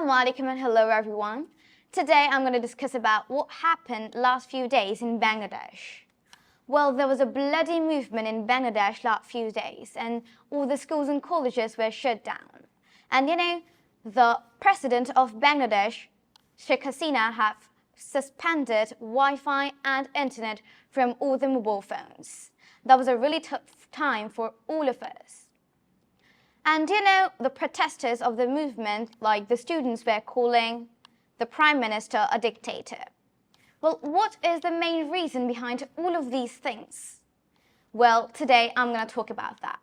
Assalamu alaikum and hello everyone. Today I'm going to discuss about what happened last few days in Bangladesh. Well, there was a bloody movement in Bangladesh last few days and all the schools and colleges were shut down. And the president of Bangladesh, Sheikh Hasina, have suspended Wi-Fi and internet from all the mobile phones. That was a really tough time for all of us. And the protesters of the movement, like the students, were calling the prime minister a dictator. Well, what is the main reason behind all of these things? Well, today I'm going to talk about that.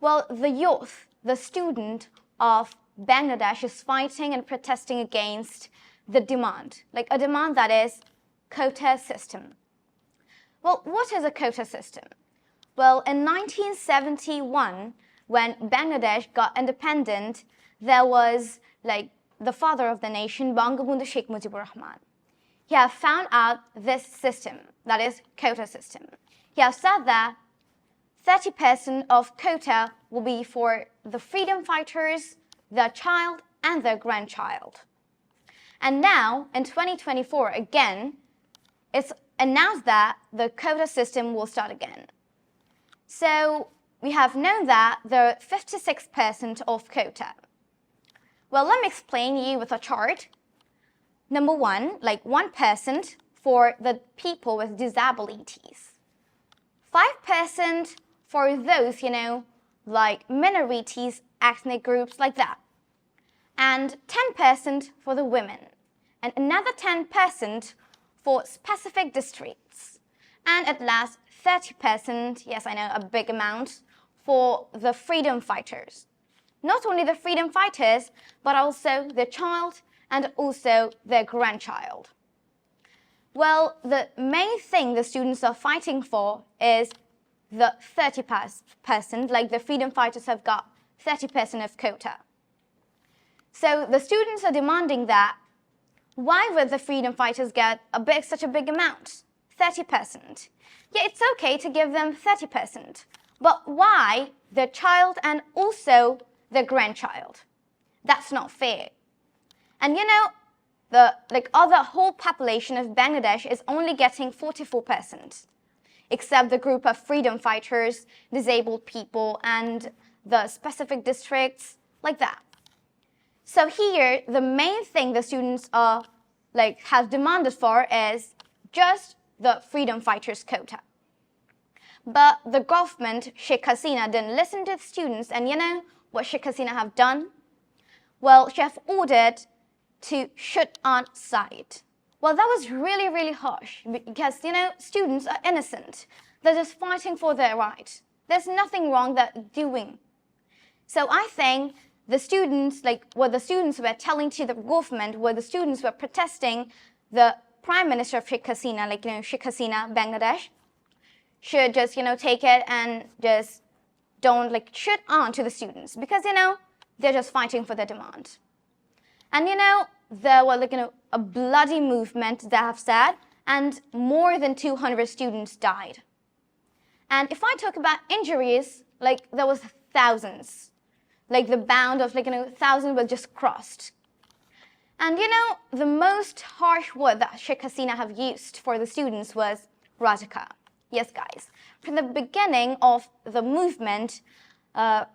Well, the youth, the student of Bangladesh is fighting and protesting against the demand, like a demand that is quota system. Well, what is a quota system? Well, in 1971, when Bangladesh got independent, there was the father of the nation, Bangabandhu Sheikh Mujibur Rahman. He have found out this system, that is quota system. He have said that 30% of quota will be for the freedom fighters, their child and their grandchild. And now in 2024 again, it's announced that the quota system will start again. So we have known that there are 56% of quota. Well, let me explain you with a chart. Number one, 1% for the people with disabilities. 5% for those, like minorities, ethnic groups like that. And 10% for the women. And another 10% for specific districts. And at last, 30%, yes, I know, a big amount, for the freedom fighters. Not only the freedom fighters, but also their child and also their grandchild. Well, the main thing the students are fighting for is the 30%, like the freedom fighters have got 30% of quota. So the students are demanding that, why would the freedom fighters get such a big amount? 30%. Yeah, it's okay to give them 30%, but why their child and also their grandchild? That's not fair. And the whole population of Bangladesh is only getting 44%, except the group of freedom fighters, disabled people, and the specific districts like that. So here, the main thing the students are have demanded for is just the freedom fighters quota. But the government, Sheikh Hasina, didn't listen to the students, and what Sheikh Hasina have done? Well, she have ordered to shoot on sight. Well, that was really, really harsh because, students are innocent. They're just fighting for their right. There's nothing wrong that they're doing. So I think the students, what the students were telling to the government, what the students were protesting, the Prime Minister of Sheikh Hasina, Sheikh Hasina, Bangladesh, should just, take it and just don't shoot on to the students because, they're just fighting for their demand. And, there was a bloody movement that have said, and more than 200 students died. And if I talk about injuries, there was thousands. The bound of, thousands was just crossed. And, the most harsh word that Sheikh Hasina have used for the students was Rajaka. Yes, guys. From the beginning of the movement,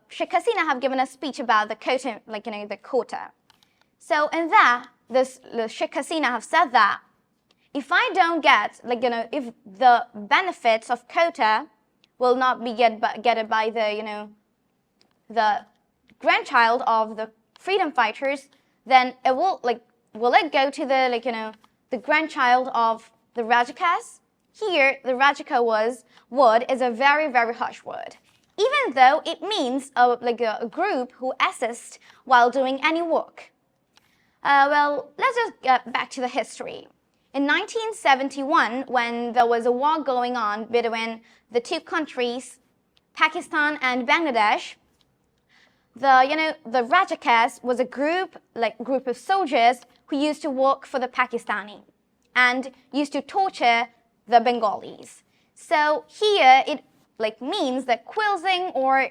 Sheikh Hasina have given a speech about the quota, the quota. So in that, the Sheikh Hasina have said that if I don't get, if the benefits of quota will not be getted by the, the grandchild of the freedom fighters, then it will, will it go to the, the grandchild of the Rajakas? Here, the Rajaka word is a very, very harsh word, even though it means a group who assist while doing any work. Well, let's just get back to the history. In 1971, when there was a war going on between the two countries, Pakistan and Bangladesh, the Rajakas was a group of soldiers who used to work for the Pakistani and used to torture the Bengalis. So here it means that quilting or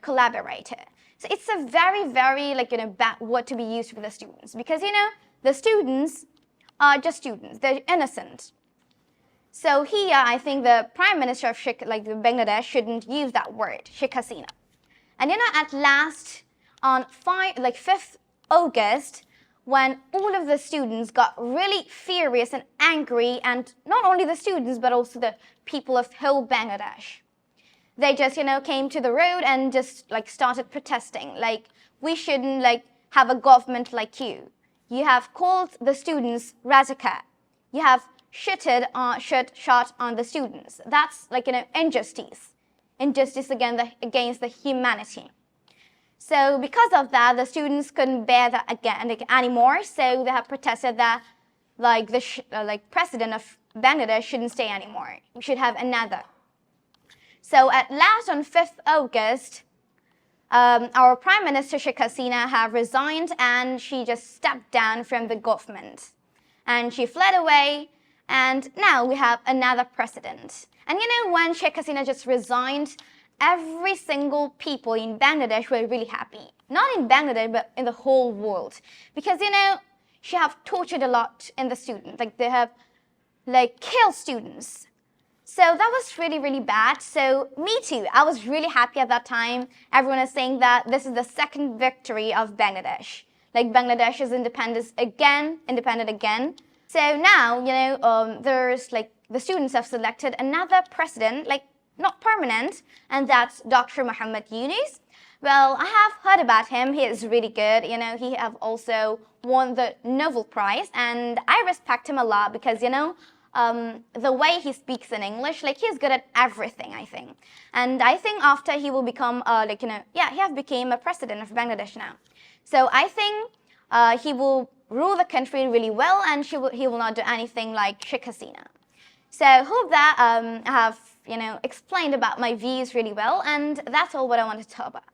collaborator. So it's a very, very bad word to be used for the students, because the students are just students. They're innocent. So here, I think the Prime Minister of Bangladesh shouldn't use that word, Sheikh Hasina. And at last, on 5th August, when all of the students got really furious and angry, and not only the students, but also the people of whole Bangladesh, they just, came to the road and just started protesting. We shouldn't have a government like you. You have called the students Razaka. You have shot on the students. That's injustice. Injustice against the humanity. So because of that, the students couldn't bear that anymore. So they have protested that the president of Bangladesh shouldn't stay anymore. We should have another. So at last, on 5th August, our Prime Minister Sheikh Hasina have resigned, and she just stepped down from the government. And she fled away, and now we have another president. And when Sheikh Hasina just resigned, every single people in Bangladesh were really happy. Not in Bangladesh, but in the whole world. Because, she have tortured a lot in the students. They have, killed students. So that was really, really bad. So me too. I was really happy at that time. Everyone is saying that this is the second victory of Bangladesh. Bangladesh is independent again. So now, there's the students have selected another president, not permanent, and that's Dr. Muhammad Yunus. Well, I have heard about him. He is really good. He have also won the Nobel Prize, and I respect him a lot because, the way he speaks in English, he's good at everything, I think. And I think after he will become, he have become a president of Bangladesh now. So I think he will rule the country really well, and he will not do anything like Sheikh Hasina. So I hope that I have, explained about my views really well, and that's all what I wanted to talk about.